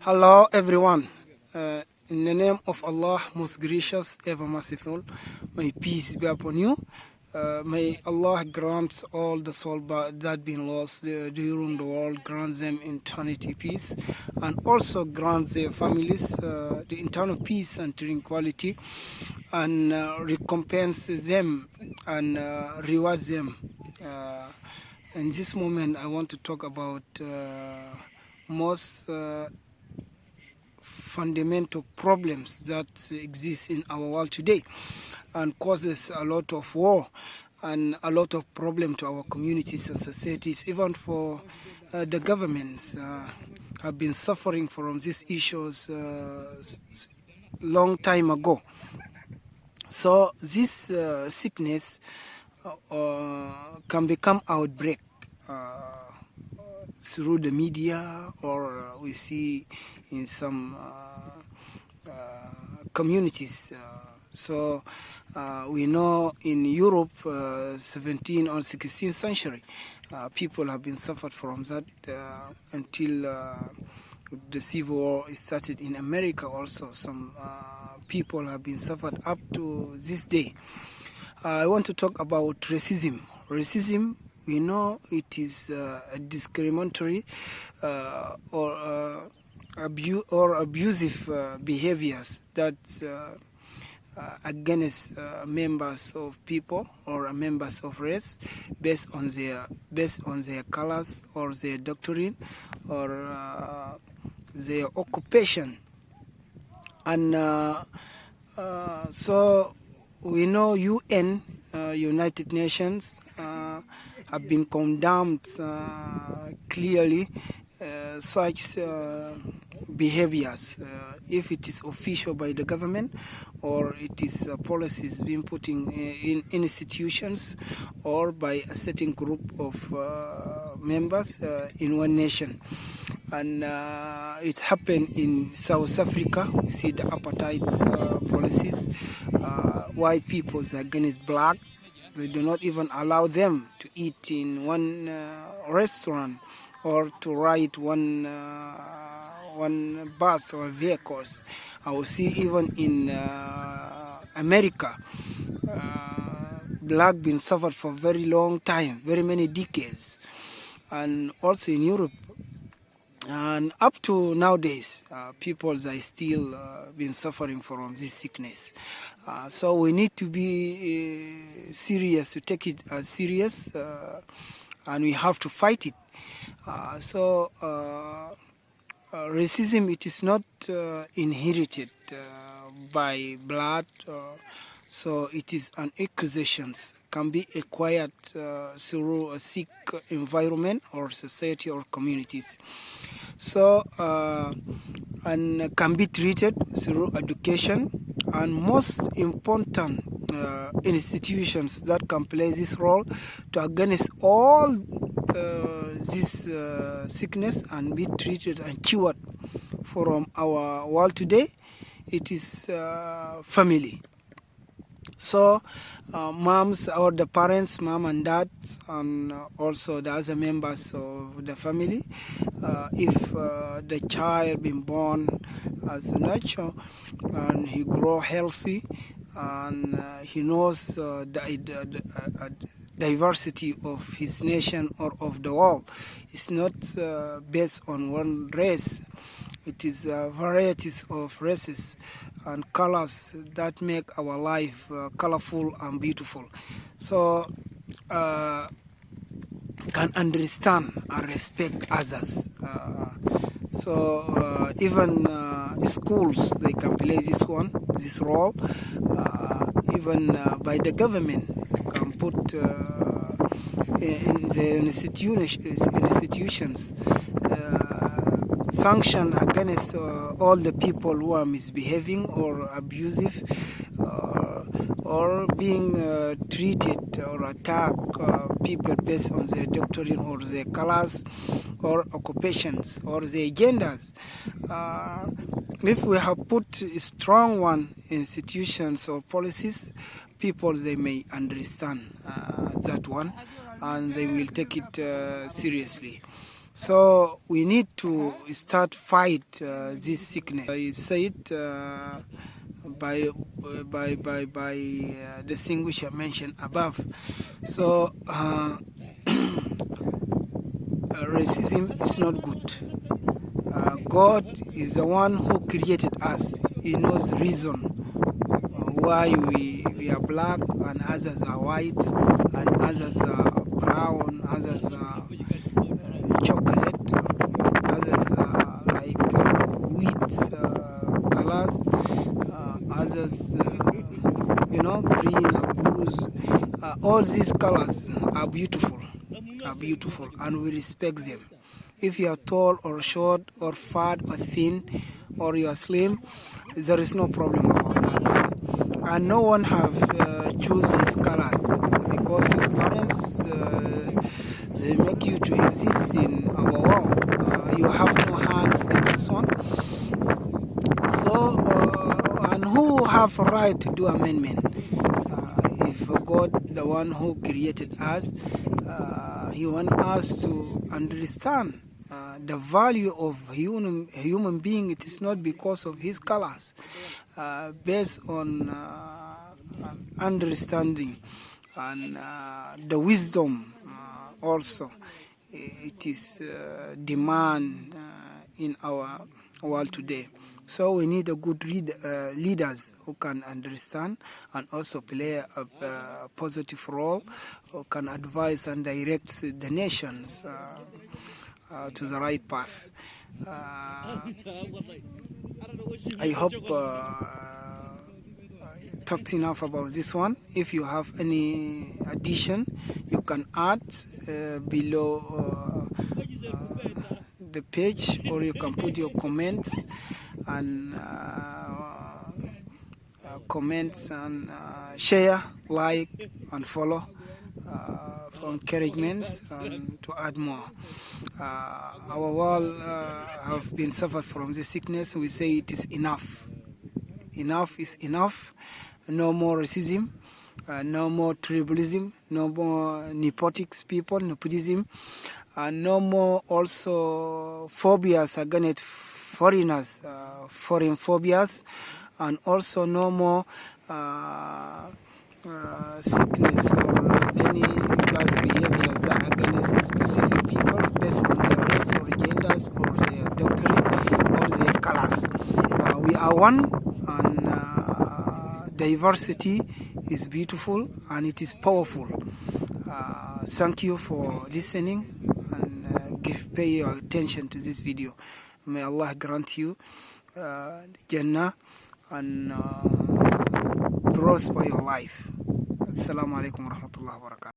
Hello, everyone. In the name of Allah, most gracious, ever merciful, may peace be upon you. May Allah grant all the soul that been lost during the world, grant them eternity peace, and also grant their families the internal peace and tranquility, and recompense them and reward them. In this moment, I want to talk about most fundamental problems that exist in our world today and causes a lot of war and a lot of problem to our communities and societies, even for the governments have been suffering from these issues long time ago. So this sickness can become outbreak through the media, or we see in some communities. We know in Europe, 17th or 16th century, people have been suffered from that until the civil war started in America. Also, some people have been suffered up to this day. I want to talk about racism. Racism, we know it is a discriminatory or abusive behaviors that against members of people or members of race based on their colors or their doctrine or their occupation. And so we know UN, United Nations, have been condemned clearly such behaviors, if it is official by the government or it is policies being put in institutions or by a certain group of members in one nation. And it happened in South Africa. We see the apartheid policies. White people against black. They do not even allow them to eat in one restaurant or to ride one bus or vehicles. I will see even in America, black been suffered for a very long time, very many decades, and also in Europe. And up to nowadays, people are still been suffering from this sickness. So we need to be serious, to take it serious, and we have to fight it. Racism, it is not inherited by blood, so it is an acquisition, can be acquired through a sick environment or society or communities. So and can be treated through education, and most important institutions that can play this role to against all this sickness and be treated and cured from our world today, it is family. So moms or the parents, mom and dad, and also the other members of the family, if the child been born as a natural and he grow healthy and he knows the diversity of his nation or of the world, it's not based on one race. It is varieties of races and colors that make our life colorful and beautiful. So can understand and respect others. Even schools, they can play this role. Even by the government can put in the institutions sanction against all the people who are misbehaving or abusive or being treated or attack people based on their doctrine or their colors or occupations or their genders. If we have put strong one institutions or policies, people, they may understand that one and they will take it seriously. So we need to start fight this sickness. I say it by the thing which I mentioned above. So racism is not good. God is the one who created us. He knows the reason why we are black and others are white and others are brown, others are chocolate, others are like wheat colors, others green or blues. All these colors are beautiful and we respect them. If you are tall or short or fat or thin or you are slim, there is no problem about that. And no one have choose his colors because your parents they make you to exist in our world. You have no hands in this one. So and who have a right to do amendment? If God, the one who created us, he wants us to understand the value of human being. It is not because of his colors, based on understanding and the wisdom also. It is demand in our world today. So we need a good leaders who can understand and also play a positive role, who can advise and direct the nations to the right path. I hope talked enough about this one. If you have any addition, you can add below the page, or you can put your comments and share, like, and follow for encouragements and to add more. Our world have been suffered from this sickness. We say it is enough. Enough is enough. No more racism, no more tribalism, no more nepotism, and no more also phobias against foreigners, foreign phobias, and also no more sickness or any bad behaviors that against specific people based on their race or genders or their doctrine or their colors. We are one, and diversity is beautiful and it is powerful. Thank you for listening and pay your attention to this video. May Allah grant you Jannah and prosper your life. Assalamu alaikum wa rahmatullahi wa barakatuh.